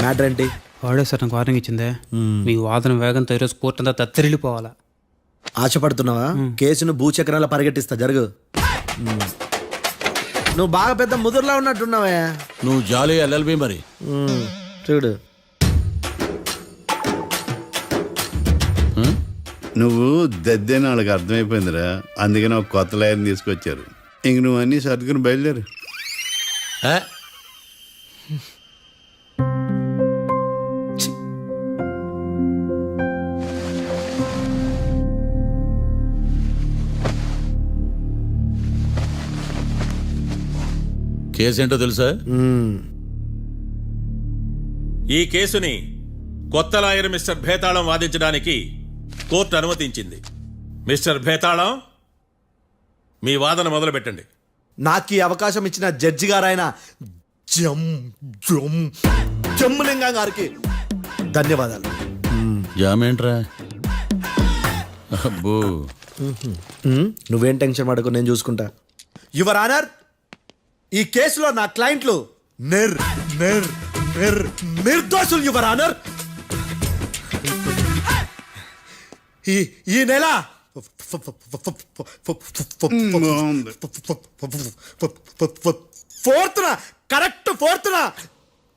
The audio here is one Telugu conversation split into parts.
మ్యాటర్ ఏంటి? వాడే సార్ నాకు వార్నింగ్ ఇచ్చిందే. మీ వాదన వేగంతో ఈరోజు కోర్టు అంతా తత్తరిల్లిపోవాలా. ఆశపడుతున్నావా? కేసును భూచక్రాల పరిగెట్టిస్తా, జరుగు. నువ్వు బాగా పెద్ద ముదురులా ఉన్నట్టున్నావే. నువ్వు జాలి ఎల్ఎల్బి మరి. చూడు, నువ్వు దద్దేని వాళ్ళకి అర్థమైపోయిందిరా, అందుకని ఒక కొత్త లాయర్ని తీసుకొచ్చారు. ఇంక నువ్వు అన్నీ సర్దుకుని బయలుదేరు. కేసు ఏంటో తెలుసా? ఈ కేసుని కొత్త లాయర్ మిస్టర్ భేతాళం వాదించడానికి కోర్టు అనుమతించింది. మిస్టర్ భేతాళం, మీ వాదన మొదలు పెట్టండి. నాకు ఈ అవకాశం ఇచ్చిన జడ్జి గారైన జమ్ములింగం గారికి ధన్యవాదాలు. జామేంట్రా? అబ్బో, నువ్వేం టెన్షన్ పడకు, నేను చూసుకుంటా. యువర్ ఆనర్, ఈ కేసులో నా క్లయింట్లు నిర్దోషులు యువర్ ఆనర్. ఈ నెల 4th correct 4th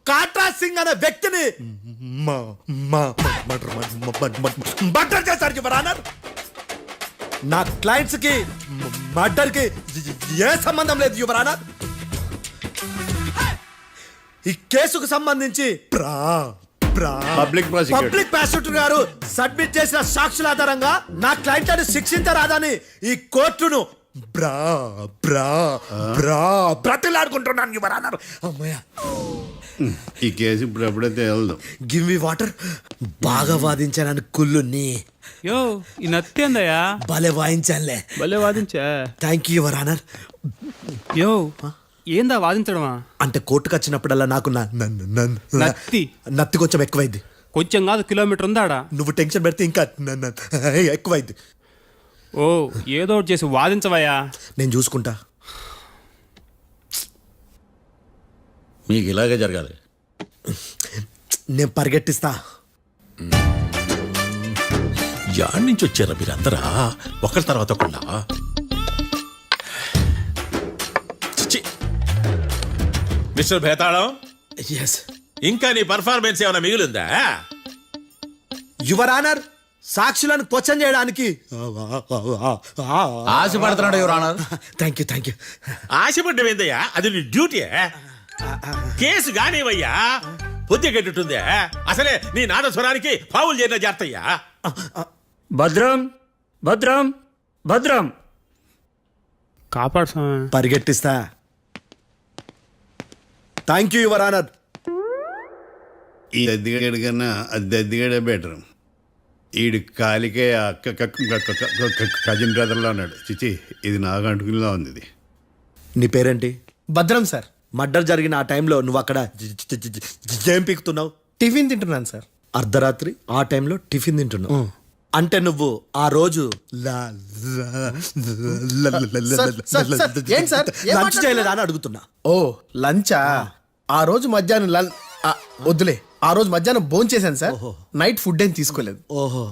Katra Singh అనే వ్యక్తిని మర్డర్ చేశారు యువర్ ఆనర్. నా క్లయింట్స్ కి మర్డర్ కి ఏ సంబంధం లేదు యువర్ ఆనర్. ఈ కేసుకు సంబంధించి పబ్లిక్ ప్రాసిక్యూటర్ గారు సబ్మిట్ చేసిన సాక్షుల ఆధారంగా నా క్లయింట్లను శిక్షించరాదని ఈ కోర్టును బ్రతిలాడుకుంటున్నాను యువర్ ఆనర్. అమ్మయ్య, ఈ కేసు ఇప్పుడు ఎప్పుడైతే వెళ్దాం. Give me water. బాగా వాదించానని కుళ్ళుని. యో, ఈ నత్తేందయ్యా? భలే వాయించానులే. భలే వాదించా. Thank you your honour. Yo, ఏందా వాదించడమా? అంటే కోర్టుకు వచ్చినప్పుడల్లా నాకు నత్తి కొంచెం ఎక్కువైంది. కొంచెం కాదు, కిలోమీటర్ ఉందాడా. నువ్వు టెన్షన్ పెడితే ఇంకా ఎక్కువైంది. ఓ, ఏదో ఒకటి చేసి వాదించవయ్యా. నేను చూసుకుంటా. మీకు ఇలాగే జరగాలి. నేను పరిగెట్టిస్తా. యాడ్ నుంచి వచ్చారా మీరందరా ఒకరి తర్వాత ఒకళ్ళ? మిస్టర్ భేతాళం, ఎస్ ఇంకా నీ పర్ఫార్మెన్స్ ఏమైనా మిగిలిందా? యువర్ ఆనర్, సాక్షులను క్వశ్చన్ చేయడానికి ఆశపడుతున్నాడు యువర్ ఆనర్. Thank you. ఆశపడ్డం ఏందయ్యా? అది నీ డ్యూటీ. కేసు గానివయ్యా, బుద్ధి గట్టుందే. అసలే నీ నాదస్వరానికి పావులు చేరిన జాగ్రత్తయ్యా. భద్రం భద్రం భద్రం. కాపాడు స్వామి. పరిగెట్టిస్తా. Thank you your honour. ఈ దద్దిగాడి కన్నా అది దద్దిగాడే బెటర్. ఈడు కాలికే కజిన్ బ్రదర్లో ఉన్నాడు. చిచి, ఇది నాకు అంటుకునిలా ఉంది. ఇది నీ పేరేంటి? భద్రం సార్. మర్డర్ జరిగిన ఆ టైంలో నువ్వు అక్కడ ఏం పీకుతున్నావు? టిఫిన్ తింటున్నాను సార్. అర్ధరాత్రి ఆ టైంలో టిఫిన్ తింటున్నావు అంటే నువ్వు ఆ రోజు లంచ్ చేయలేదా అని అడుగుతున్నా. ఓ, లంచా? ఆ రోజు మధ్యాహ్నం వద్దులే, ఆ రోజు మధ్యాహ్నం భోజనం చేశాను సార్. నైట్ ఫుడ్ ఏం తీసుకోలేదు. ఓహో,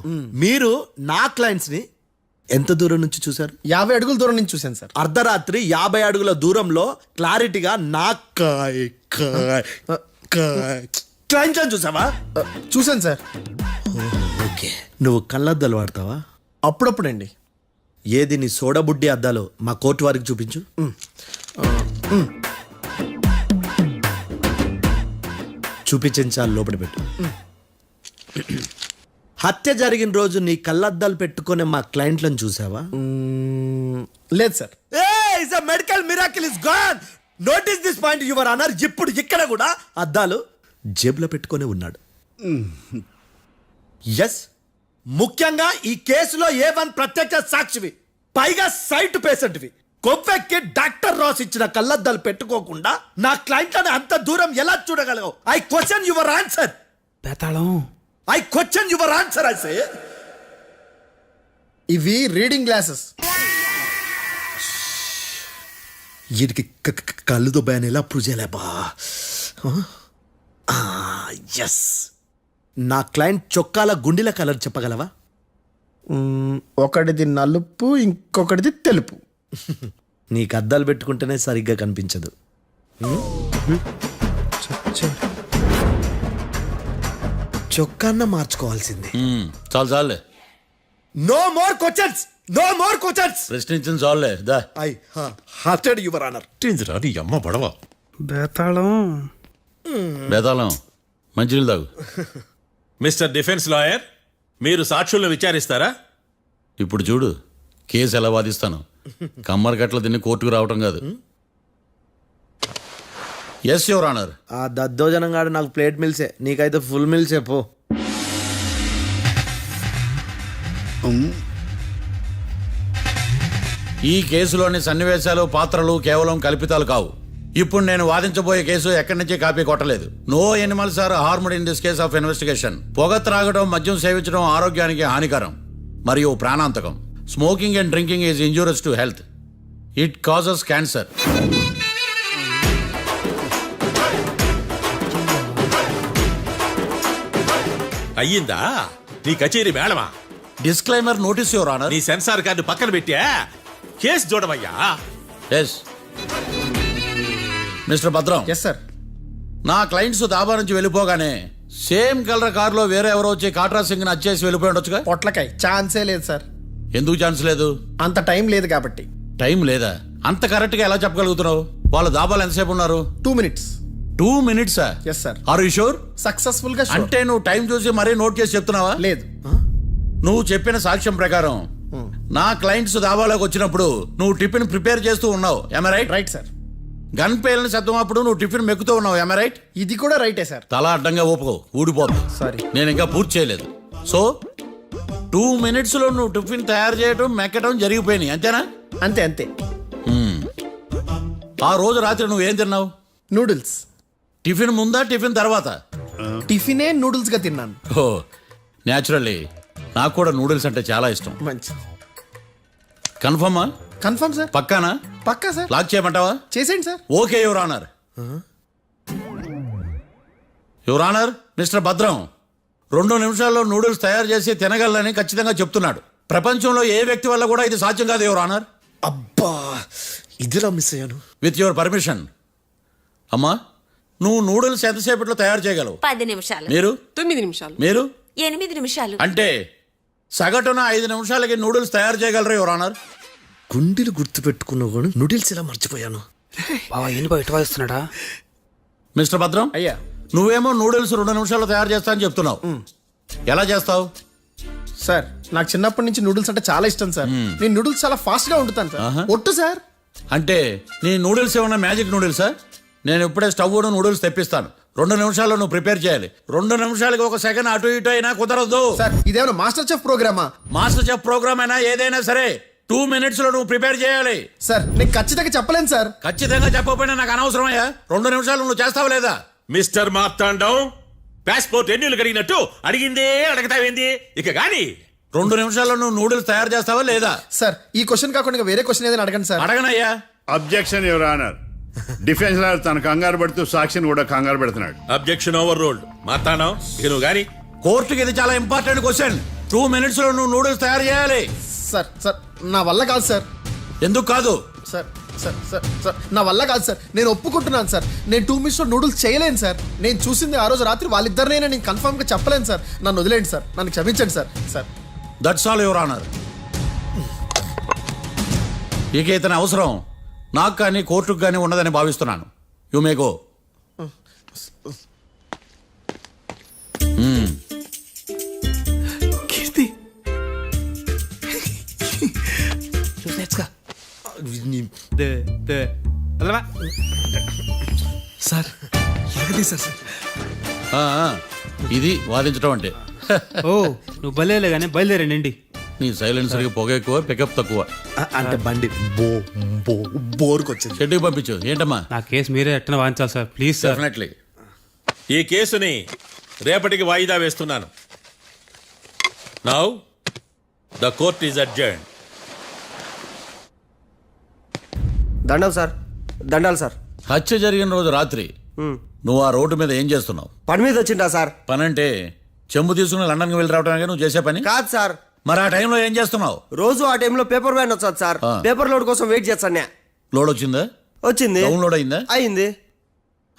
మీరు నా క్లయింట్స్ ని ఎంత దూరం నుంచి చూసారు? 50 అడుగుల దూరం నుంచి చూశాను సార్. అర్ధరాత్రి 50 అడుగుల దూరంలో క్లారిటీగా నా క్లయింట్స్ అని చూసావా? చూశాను సార్. ఓకే, నువ్వు కళ్ళద్దాలు వాడతావా? అప్పుడప్పుడండి. ఏది నీ సోడబుడ్డి అద్దాలు మా కోర్టు వారికి చూపించు. చూపించాలి, లోపల పెట్టు. హత్య జరిగిన రోజు నీ కళ్ళద్దాలు పెట్టుకునే మా క్లయింట్లను చూసావా? లేదు sir. Medical miracle is gone. Notice this point your honour. ఇప్పుడు ఇక్కడ కూడా అద్దాలు జేబులో పెట్టుకొని ఉన్నాడు. ఎస్, ముఖ్యంగా ఈ కేసులో A1 ప్రత్యక్ష సాక్షివి, పైగా సైట్ పేషెంట్వి. కొవ్వెక్కి డాక్టర్ రాస్ ఇచ్చిన కళ్ళద్దాలు పెట్టుకోకుండా నా క్లయింట్లను అంత దూరం ఎలా చూడగలవు? I question your answer. బేతాళం, I question your answer. I say ఇవి రీడింగ్ గ్లాసెస్. వీటికి కళ్ళు దుబ్బాయని ఎలా ప్రూవ్ చేయలేబా? ఎస్, నా క్లయింట్ చొక్కాల గుండెల కలర్ చెప్పగలవా? ఒకటిది నలుపు, ఇంకొకటిది తెలుపు. నీకు అద్దాలు పెట్టుకుంటేనే సరిగ్గా కనిపించదు. చొక్కాన్న మార్చుకోవాల్సింది. చాలు చాలులే, no more questions, no more questions. ప్రశ్నించింది చాలులే. The I hearted your honour. ఏందిరా నీ అమ్మ పడవ బేతాళం. బేతాళం మంచినీళ్ళు తాగు. మిస్టర్ డిఫెన్స్ లాయర్, మీరు సాక్షులను విచారిస్తారా? ఇప్పుడు చూడు కేసు ఎలా వాదిస్తాను. కమ్మరి గట్ల తిని కోర్టుకు రావటం కాదు. Yes your honour. ఆ దద్దోజనం గాడు నాకు ప్లేట్ మిల్సే, నీకైతే ఫుల్ మిల్సే పో. ఈ కేసులోని సన్నివేశాలు, పాత్రలు కేవలం కల్పితాలు కావు. ఇప్పుడు నేను వాదించబోయే కేసు ఎక్కడి నుంచి కాపీ కొట్టలేదు. No animals are harmed in this case of investigation. పొగ త్రాగడం, మద్యం సేవించడం ఆరోగ్యానికి హానికరం మరియు ప్రాణాంతకం. Smoking and drinking is injurious to health. It causes cancer. అయ్యిందా నీ కచేరీ మేడమా? Disclaimer notice your honour. నీ సెన్సార్ కార్డు పక్కన పెట్టా కేసు చూడమయ్యా. ఎస్ మిస్టర్ భద్రం. Yes sir. నా క్లయింట్స్ దాబా నుంచి వెళ్ళిపోగానే సేమ్ కలర్ కారులో వేరే ఎవరో వచ్చి కాట్రా సింగ్ వచ్చేసి వెళ్ళిపోయి ఉండొచ్చుగా. పొట్లకాయ ఛాన్సే లేదు సార్. ఎందుకు ఛాన్స్ లేదు? అంత టైం లేదు కాబట్టి. టైం లేదా? అంత కరెక్ట్ గా ఎలా చెప్పగలుగుతున్నావు? వాళ్ళ దాబాలు ఎంతసేపు ఉన్నారు? 2 minutes. 2 minutes. Yes sir. Are you sure? Successful గా sure. అంటే నువ్వు టైం చూసి మరీ నోట్ చేసి చెప్తున్నావా? లేదు. నువ్వు చెప్పిన సాక్ష్యం ప్రకారం నా క్లయింట్స్ దాబాలోకి వచ్చినప్పుడు నువ్వు టిఫిన్ ప్రిపేర్ చేస్తూ ఉన్నావు. ఎమ రైట్? Right sir. గన్ పేలిన శబ్దం అప్పుడు నువ్వు టిఫిన్ మెక్కుతూ ఉన్నావు. ఎమ రైట్? ఇది కూడా రైటే సార్. తల అడ్డంగా ఊపుకో, ఊడిపోతుంది. సారీ. నేను ఇంకా పూర్తి చేయలేదు. సో 2 minutes లో నువ్వు టిఫిన్ తయారు చేయడం, మెక్కడం జరిగిపోయినాయి, అంతేనా? అంతే అంతే. ఆ రోజు రాత్రి నువ్వు ఏం తిన్నావు? నూడిల్స్. టిఫిన్ ముందా, టిఫిన్ తర్వాత? టిఫినే నూడిల్స్ గా తిన్నాను. ఓ న్యాచురల్లీ నాకు కూడా నూడిల్స్ అంటే చాలా ఇష్టం. మంచి. కన్ఫర్మా? Confirm sir. పక్కానా? పక్కా సార్. లాక్ చేయమంటావా? చేసేయండి సార్. Okay your honour. Your honour, mister Bhadram 2 నిమిషాల్లో నూడిల్స్ తయారు చేసి తినగలని ఖచ్చితంగా చెప్తున్నాడు. ప్రపంచంలో ఏ వ్యక్తి వల్ల కూడా ఇది సాధ్యం కాదు యువర్ ఆనర్. అబ్బా, ఇదిలా మిస్ అయ్యాను. With your permission. అమ్మా, నువ్వు నూడిల్స్ ఎంతసేపట్లో తయారు చేయగలవు? 10 నిమిషాలు. మీరు? 9 నిమిషాలు. మీరు? 8 నిమిషాలు. అంటే సగటున 5 నిమిషాలకి నూడిల్స్ తయారు చేయగలరు యువర్ ఆనర్. గుండెలు గుర్తు పెట్టుకున్నావు కానీ నూడిల్స్ ఇలా మర్చిపోయాను. బావా ఏంటి బయట వాయిస్తున్నాడా? మిస్టర్ భద్రం, అయ్యా. నువ్వేమో నూడిల్స్ 2 నిమిషాల్లో తయారు చేస్తా అని చెప్తున్నావు. ఎలా చేస్తావు? సార్ నాకు చిన్నప్పటి నుంచి నూడిల్స్ అంటే చాలా ఇష్టం సార్. నేను నూడిల్స్ చాలా ఫాస్ట్ గా వండుతాను సార్. ఒట్టు సార్. అంటే నీ నూడిల్స్ ఏమన్నా మ్యాజిక్ నూడిల్సా? నేను ఇప్పుడే స్టవ్ నూడిల్స్ తెప్పిస్తాను. 2 నిమిషాల్లో నువ్వు ప్రిపేర్ చేయాలి. 2 నిమిషాలకి 1 సెకండ్ అటు ఇటు అయినా కుదరదు. సార్ ఇదేమైనా మాస్టర్ చెఫ్ ప్రోగ్రామా? మాస్టర్ చెఫ్ ప్రోగ్రామ్ అయినా ఏదైనా సరే 2 minutes లో నువ్వు ప్రిపేర్ చేయాలి. సార్ నేను ఖచ్చితంగా చెప్పలేను సార్. ఖచ్చితంగా చెప్పకపోయినా నాకు అనవసరమయ్యా. 2 నిమిషాలు నువ్వు చేస్తావు లేదా? మిస్టర్ మార్తాండం, పాస్పోర్ట్ ఎన్నిళ్ళు కడిగినట్టు అడిగిందే అడగతావేంది? ఇక గాని 2 నిమిషాల్లో నువ్వు నూడిల్స్ తయారు చేస్తావా లేదా? సార్ ఈ క్వశ్చన్ కాకుండా ఇంకా వేరే క్వశ్చన్ ఏదైనా అడగండి సార్. అడగనయ్యా. Objection your honour. Defence lawyer తన కంగారు పడుతూ సాక్షిని కూడా కంగారు పెడుతున్నాడు. Objection over ruled. మార్తాండం, ఇక నువ్వు గాని. కోర్టుకి ఇది చాలా ఇంపార్టెంట్ క్వశ్చన్. 2 minutes లో నువ్వు నూడిల్స్ తయారు చేయాలి. సార్ సార్ నా వల్ల కాదు సార్. ఎందుకు కాదు? సార్ సార్ సార్ సార్ నా వల్ల కాదు సార్. నేను ఒప్పుకుంటున్నాను సార్. నేను 2 minutes లో నూడిల్స్ చేయలేను సార్. నేను చూసింది ఆ రోజు రాత్రి వాళ్ళిద్దరినైనా నేను కన్ఫర్మ్ గా చెప్పలేను సార్. నన్ను వదిలేండి సార్. నన్ను క్షమించండి sir. Sir that's all your honour. ఇక ఇతని అవసరం నాకు కానీ కోర్టుకు కానీ ఉన్నదని భావిస్తున్నాను. You may go. Keerthi sir ఎరగదీశారు సార్. ఇది వాదించడం అంటే. ఓ నువ్వు బయలుదేరలే కానీ బయలుదేరండి. నీ సైలెన్సర్కి పొగ ఎక్కువ, పికప్ తక్కువ. అంటే బండి బోర్కొచ్చింది. షెడ్యూల్ పంపించు. ఏంటమ్మా? నా కేసు మీరే ఎట్టన వాయించాలి సార్, ప్లీజ్ సార్. డెఫినెట్లీ. ఈ కేసుని రేపటికి వాయిదా వేస్తున్నాను. Now the court is adjourn. దండాలు సార్. దండాలు సార్. హత్య జరిగిన రోజు రాత్రి నువ్వు ఆ రోడ్డు మీద ఏం చేస్తున్నావు? పని మీద వచ్చిందా సార్? పని అంటే చెంబు తీసుకుని లండన్కి వెళ్ళి రావడానికి నువ్వు చేసే పని కాదు సార్, మరి ఆ టైంలో ఏం చేస్తున్నావు? రోజు ఆ టైంలో పేపర్ వ్యాన్ వచ్చాది సార్. ఆ. పేపర్ లోడ్ కోసం వెయిట్ చేస్తాను. లోడ్ వచ్చిందా? వచ్చింది. డౌన్లోడ్ అయిందా? అయింది.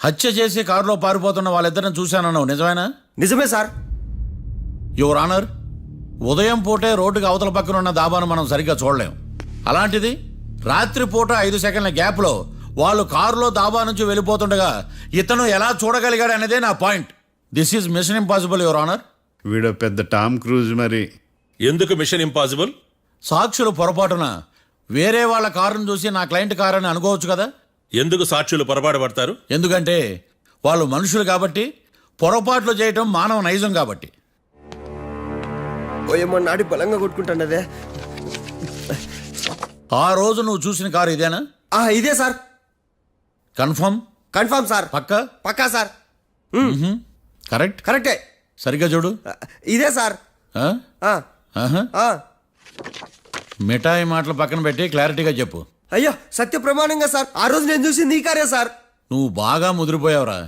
హత్య చేసి కారులో పారిపోతున్న వాళ్ళిద్దరిని చూశానన్నావు, నిజమేనా? నిజమే సార్. యువర్ ఆనర్, ఉదయం పూటే రోడ్డుకి అవతల పక్కన ఉన్న దాబాను మనం సరిగ్గా చూడలేం. అలాంటిది రాత్రి పూట 5 సెకండ్ల గ్యాప్లో వాళ్ళు కారులో దాబా నుంచి వెళ్ళిపోతుండగా ఇతను ఎలా చూడగలిగాడు అనేదే నా point. This is mission impossible your honour. వీడో పెద్ద టామ్ క్రూజ్ మరి. ఎందుకు మిషన్ ఇంపాసిబుల్? సాక్షులు పొరపాటున వేరే వాళ్ళ కారును చూసి నా క్లయింట్ కారు అని అనుకోవచ్చు కదా. ఎందుకు సాక్షులు పొరపాటు పడతారు? ఎందుకంటే వాళ్ళు మనుషులు కాబట్టి, పొరపాట్లు చేయటం మానవ నైజం కాబట్టి. ఓయమ్మ నాడి బలంగా కొట్టుకుంటానదే. ఆ రోజు నువ్వు చూసిన కారు ఇదేనా? ఇదే sir. Confirm? Confirm sir. Pukka? Pukka sir. Correct? కరెక్టే. సరిగ్గా చూడు. ఇదే సార్. ఆ? ఆ, ఆహా. ఆ. మిఠాయి మాటలు పక్కన పెట్టి క్లారిటీగా చెప్పు. అయ్యో సత్య ప్రమాణంగా సార్, ఆ రోజు నేను చూసింది ఈ కారే సార్. నువ్వు బాగా ముదిరిపోయావురా.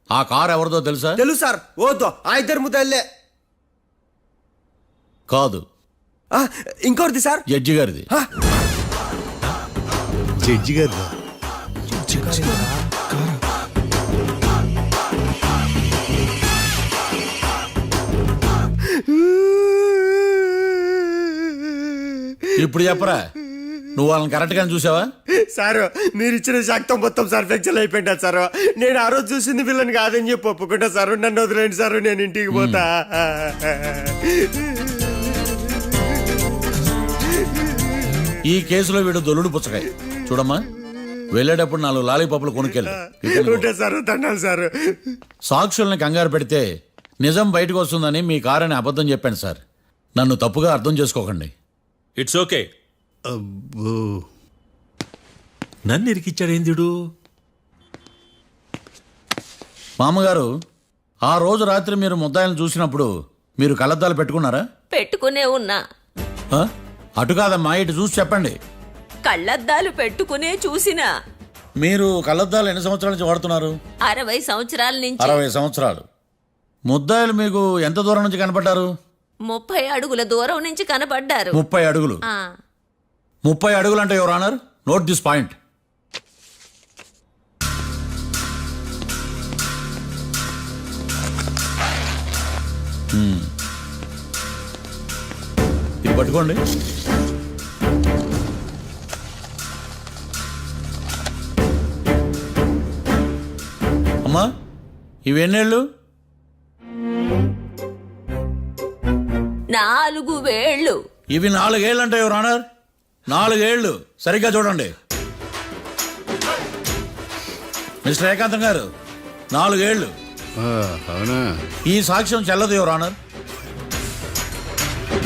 ఆ కారు ఎవరిదో తెలుసా? తెలుసు సార్. ఓతో ఆ ఇద్దరు ముద్దల్లే. కాదు, ఇంకోటిది సార్. జడ్జి గారిది. జడ్జి గారు ఇప్పుడు చెప్పరా, నువ్వు వాళ్ళని కరెక్ట్ గానే చూసావా? సార్ మీరు ఇచ్చిన శాక్తం మొత్తం సార్ ఫ్లెక్చర్ అయిపోయింది సార్. నేను ఆ రోజు చూసింది వీళ్ళని కాదని చెప్పి ఒప్పుకుంటా సార్. నన్ను వదిలేండి సార్, నేను ఇంటికి పోతా. ఈ కేసులో వీడు దొల్లుడు పుచ్చకాయ. చూడమ్మా, వెళ్ళేటప్పుడు 4 లాలీపాపులు కొనుక్కెళ్ళు. ఉంటా సార్, దండాలి సార్. సాక్షుల్ని కంగారు పెడితే నిజం బయటకు వస్తుందని మీ కారని అబద్ధం చెప్పాను సార్. నన్ను తప్పుగా అర్థం చేసుకోకండి. It's okay. అబ్బో. నన్ను ఇరికిచ్చాడేందుడు? మామగారు, ఆ రోజు రాత్రి మీరు ముద్దాయిలను చూసినప్పుడు మీరు కళ్ళద్దాలు పెట్టుకున్నారా? పెట్టుకునే ఉన్నా. ఆ? అటు కాదమ్మా, ఇటు చూసి చెప్పండి. కళ్ళద్దాలు పెట్టుకునే చూసినా. మీరు కళ్ళద్దాలు ఎన్ని సంవత్సరాల నుంచి వాడుతున్నారు? 60 సంవత్సరాల నుంచి. 60 సంవత్సరాలు. ముద్దాయిలు మీకు ఎంత దూరం నుంచి కనపడ్డారు? 30 అడుగుల దూరం నుంచి కనపడ్డారు. 30 అడుగులు. ఆ, 30 అడుగులు అంటే your honour, note this point. ఇది పట్టుకోండి. అమ్మా, ఇవి ఎన్నేళ్ళు? 4 వేళ్ళు. ఇవి 4 ఏళ్ళు అంటే యువర్ ఆనర్, 4 ఏళ్ళు. సరిగ్గా చూడండి మిస్టర్ ఏకాంతం గారు, 4 ఏళ్ళు. అవునా? ఈ సాక్ష్యం చెల్లదు your honour.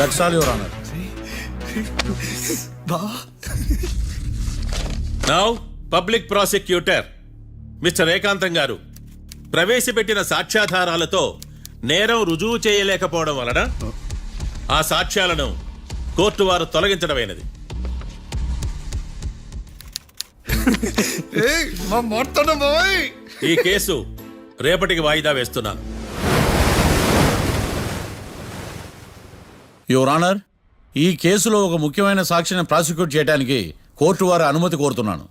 That's all your honour. Now public prosecutor mister ఏకాంతం గారు ప్రవేశపెట్టిన సాక్ష్యాధారాలతో నేరం రుజువు చేయలేకపోవడం వలన ఆ సాక్ష్యాలను కోర్టు వారు తొలగించడమైనది. ఈ కేసు రేపటికి వాయిదా వేస్తున్నాను. యువర్ ఆనర్, ఈ కేసులో ఒక ముఖ్యమైన సాక్షిని ప్రాసిక్యూట్ చేయడానికి కోర్టు వారి అనుమతి కోరుతున్నాను.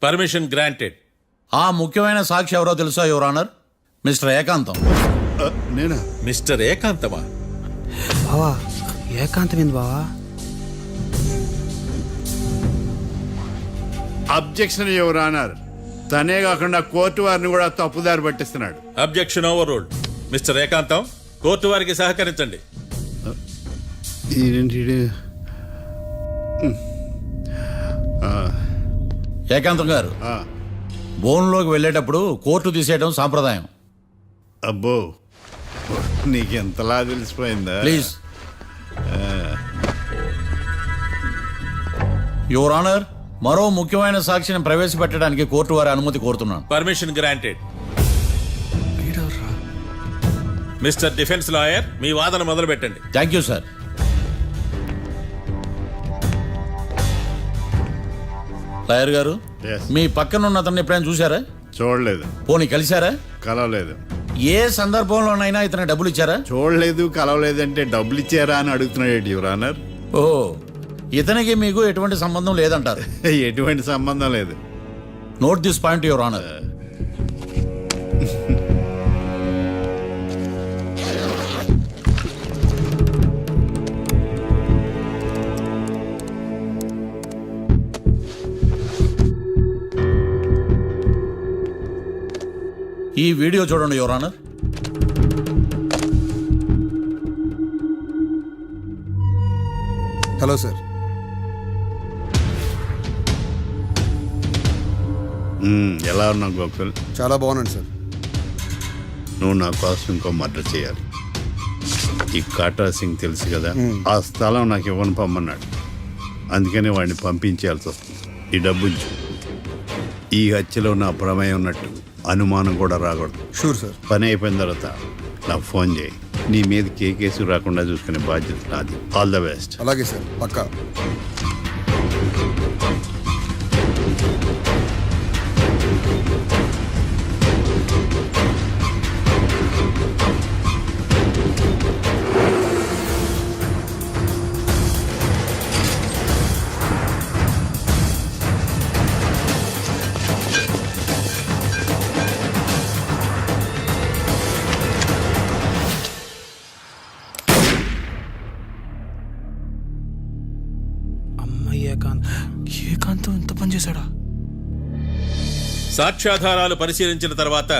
Permission granted. ఆ ముఖ్యమైన సాక్షి ఎవరో తెలుసా యువర్ ఆనర్? మిస్టర్ ఏకాంతం. నేనా? మిస్టర్ ఏకాంతమా? బావా ఏకాంతమైంది బావా. Objection your honour. తనే కాకుండా కోర్టు వారిని కూడా తప్పుదారి పట్టిస్తున్నాడు. Objection overruled. మిస్టర్ ఏకాంతం, కోర్టు వారికి సహకరించండి. ఏకాంతం గారు, బోన్లోకి వెళ్ళేటప్పుడు కోర్టు తీసేయడం సాంప్రదాయం. అబ్బో, నీకెంతలా తెలిసిపోయిందా? ప్లీజ్. యువర్ ఆనర్, మరో ముఖ్యమైన సాక్షిని ప్రవేశపెట్టడానికి కోర్టు వారి అనుమతి కోరుతున్నాను. Permission granted. Mister defence lawyer, మీ వాదన మొదలు పెట్టండి. Thank you sir. లాయర్ గారు, Yes. మీ పక్కన ఉన్న అతన్ని ఎప్పుడైనా చూసారా? చూడలేదు, పోనీ కలిశారా? కలవలేదు. ఏ సందర్భంలోనైనా ఇతను డబ్బులు ఇచ్చారా? చూడలేదు, కలవలేదంటే డబ్బులు ఇచ్చారా అని అడుగుతున్నాడు యువర్ ఆనర్. ఓ, ఇతనికి మీకు ఎటువంటి సంబంధం లేదంటారు. ఎటువంటి సంబంధం లేదు. Note this point your honour. ఈ వీడియో చూడండి యువర్ ఆనర్. Hello sir. ఎలా ఉన్నావు గోకుల్? చాలా బాగున్నాను సార్. నువ్వు నా కోసం ఇంకో మర్డర్ చేయాలి. ఈ కాటా సింగ్ తెలుసు కదా, ఆ స్థలం నాకు ఇవ్వను పమ్మన్నాడు. అందుకని వాడిని పంపించాల్సి వస్తుంది. ఈ డబ్బు ఉంచు. ఈ హత్యలో నా ప్రమేయం ఉన్నట్టు అనుమానం కూడా రాకూడదు. Sure sir. పని అయిపోయిన తర్వాత నాకు ఫోన్ చేయి. నీ మీద కేసు రాకుండా చూసుకునే బాధ్యత నాది. All the best. అలాగే సార్, పక్కా. ఏకాంతం ఇంత పని చేశాడా? సాక్ష్యాధారాలు పరిశీలించిన తర్వాత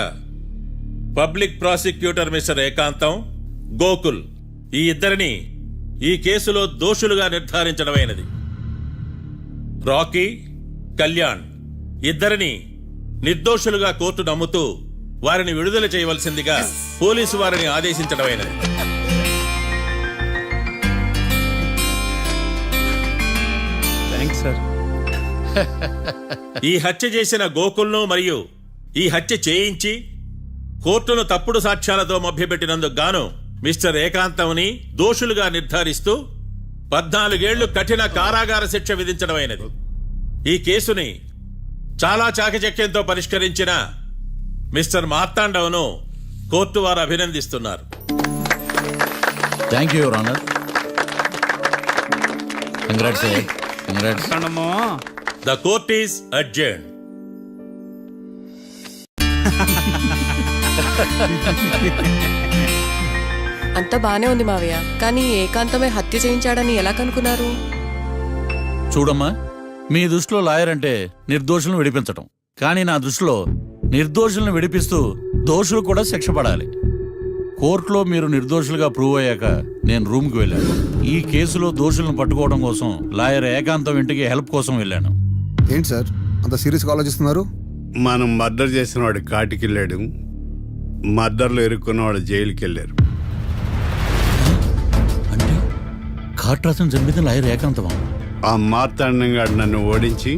పబ్లిక్ ప్రాసిక్యూటర్ మిస్టర్ ఏకాంతం, గోకుల్ ఈ ఇద్దరిని ఈ కేసులో దోషులుగా నిర్ధారించడమైనది. రాకీ, కళ్యాణ్ ఇద్దరిని నిర్దోషులుగా కోర్టు నమ్ముతూ వారిని విడుదల చేయవలసిందిగా పోలీసు వారిని ఆదేశించడమైనది. Thanks sir. ఈ హత్య చేసిన గోకుల్ను మరియు ఈ హత్య చేయించి కోర్టును తప్పుడు సాక్ష్యాలతో మభ్యపెట్టినందుకు గాను మిస్టర్ ఏకాంతంని దోషులుగా నిర్ధారిస్తూ 14 ఏళ్లు కఠిన కారాగార శిక్ష విధించడమైనది. ఈ కేసుని చాలా చాకచక్యంతో పరిష్కరించిన మిస్టర్ మార్తాండవను కోర్టు వారు అభినందిస్తున్నారు. Thank you your honour. Congrats. Congrats. The court is adjourned. అంతా బానే ఉంది మావయ్య, కానీ ఏకాంతమే హత్య చేయించాడని ఎలా కనుక్కున్నారు? చూడమ్మా, మీ దృష్టిలో లాయర్ అంటే నిర్దోషులను విడిపించటం, కానీ నా దృష్టిలో నిర్దోషులను విడిపిస్తూ దోషులు కూడా శిక్ష పడాలి. కోర్టులో మీరు నిర్దోషులుగా ప్రూవ్ అయ్యాక నేను రూమ్కి వెళ్ళాను. ఈ కేసులో దోషులను పట్టుకోవడం కోసం లాయర్ ఏకాంతం ఇంటికి హెల్ప్ కోసం వెళ్ళాను. ఏంటి సార్ అంత సీరియస్గా ఆలోచిస్తున్నారు? మనం మర్డర్ చేసిన వాడు కాటికి వెళ్ళాడు, మర్డర్లో ఇరుక్కున్న వాడు జైలుకి వెళ్ళారు. అంటే కాట్రాసం చంపిన లాయర్ ఏకాంతమా? ఆ మార్తాండంగాడు నన్ను ఓడించి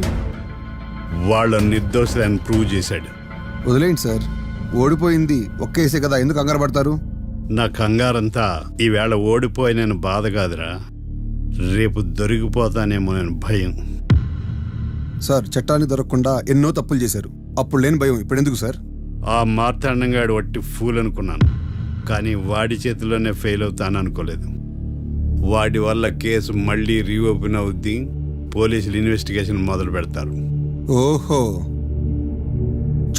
వాళ్ళ నిర్దోషులని ప్రూవ్ చేశాడు. వదిలేండి సార్, ఓడిపోయింది ఒక్కేసే కదా, ఎందుకు కంగారు పడతారు? నా కంగారంతా ఈవేళ ఓడిపోయిన బాధ కాదురా, రేపు దొరికిపోతానేమో నేను భయం. సార్ చట్టాన్ని దొరకకుండా ఎన్నో తప్పులు చేశారు, అప్పుడు లేని భయం ఇప్పుడు ఎందుకు సార్? ఆ మార్తాండంగాడు వట్టి ఫూల్ అనుకున్నాను, కానీ వాడి చేతిలోనే ఫెయిల్ అవుతాను అనుకోలేదు. వాడి వల్ల కేసు మళ్ళీ రీఓపెన్ అవుద్ది, పోలీసులు ఇన్వెస్టిగేషన్ మొదలు పెడతారు. ఓహో,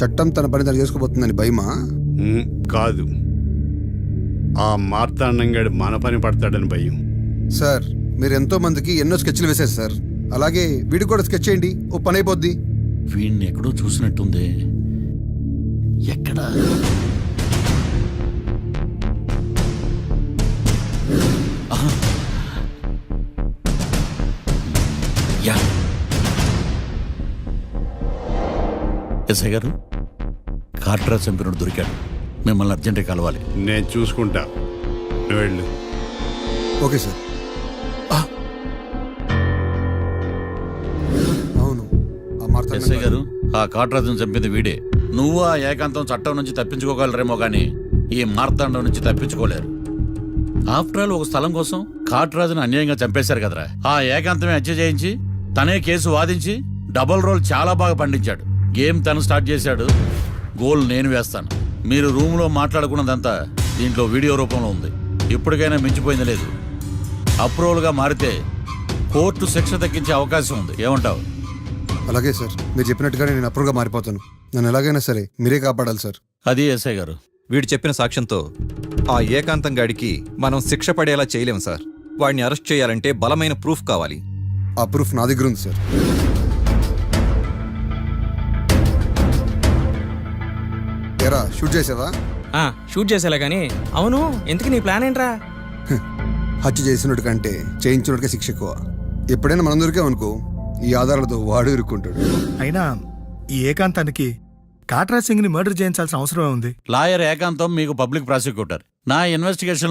చట్టం తన పని తను చేసుకోబోతుందని భయమా? కాదు, ఆ మార్తాండంగాడు మన పని పడతాడని భయం. సార్ మీరు ఎంతో మందికి ఎన్నో స్కెచ్లు వేశారు సార్, అలాగే వీడికి కూడా స్కెచ్ చేయండి, ఓ పని అయిపోద్ది. వీడిని ఎక్కడో చూసినట్టుంది. ఎక్కడ? ఎస్ఐ గారు, కాట్రా చంపినోడు దొరికాడు, మిమ్మల్ని అర్జెంట్గా కలవాలి. నేను చూసుకుంటా, నువ్వు వెళ్ళు. Okay sir. అవును, ఎస్ఐ గారు, ఆ కాట్రాజును చంపింది వీడే. నువ్వు ఆ ఏకాంతం చట్టం నుంచి తప్పించుకోగలరేమో కానీ ఈ మార్తాండం నుంచి తప్పించుకోలేరు. ఆఫ్టర్ ఆల్ ఒక స్థలం కోసం కాట్రాజును అన్యాయంగా చంపేశారు కదరా. ఆ ఏకాంతమే హత్య చేయించి తనే కేసు వాదించి డబుల్ రోల్ చాలా బాగా పండించాడు. గేమ్ తను స్టార్ట్ చేశాడు, గోల్ నేను వేస్తాను. మీరు రూమ్లో మాట్లాడుకున్నదంతా దీంట్లో వీడియో రూపంలో ఉంది. ఇప్పటికైనా మించిపోయింది లేదు. అప్రూవల్గా మారితే కోర్టు శిక్ష తగ్గించే అవకాశం ఉంది. ఏమంటావు? అలాగే సార్, మీరు చెప్పినట్టుగానే నేను అప్రూవ్గా మారిపోతాను. నన్ను ఎలాగైనా సరే మీరే కాపాడాలి సార్. అది ఎస్ఐ గారు. వీడు చెప్పిన సాక్ష్యంతో ఆ ఏకాంతం గాడికి మనం శిక్ష పడేలా చేయలేం సార్. వాడిని అరెస్ట్ చేయాలంటే బలమైన ప్రూఫ్ కావాలి. ఆ ప్రూఫ్ నా దగ్గర ఉంది సార్. ఎరా షూట్ చేసావా? షూట్ చేసేలా కానీ అవును, ఎందుకు నీ ప్లాన్ ఏంట్రా? హత్య చేసినట్టు కంటే చేయించినట్టుగా శిక్ష ఎక్కువ. ఎప్పుడైనా మనం దొరికాం అనుకో, ఈ ఆధారాలతో వాడు ఇరుక్కుంటాడు. అయినా ఈ ఏకాంతానికి కాట్రా సింగ్ ని మర్డర్ చేయించాల్సిన అవసరమే ఉంది. లాయర్ ఏకాంతం మీకు పబ్లిక్ ప్రాసిక్యూటర్. నా ఇన్వెస్టిగేషన్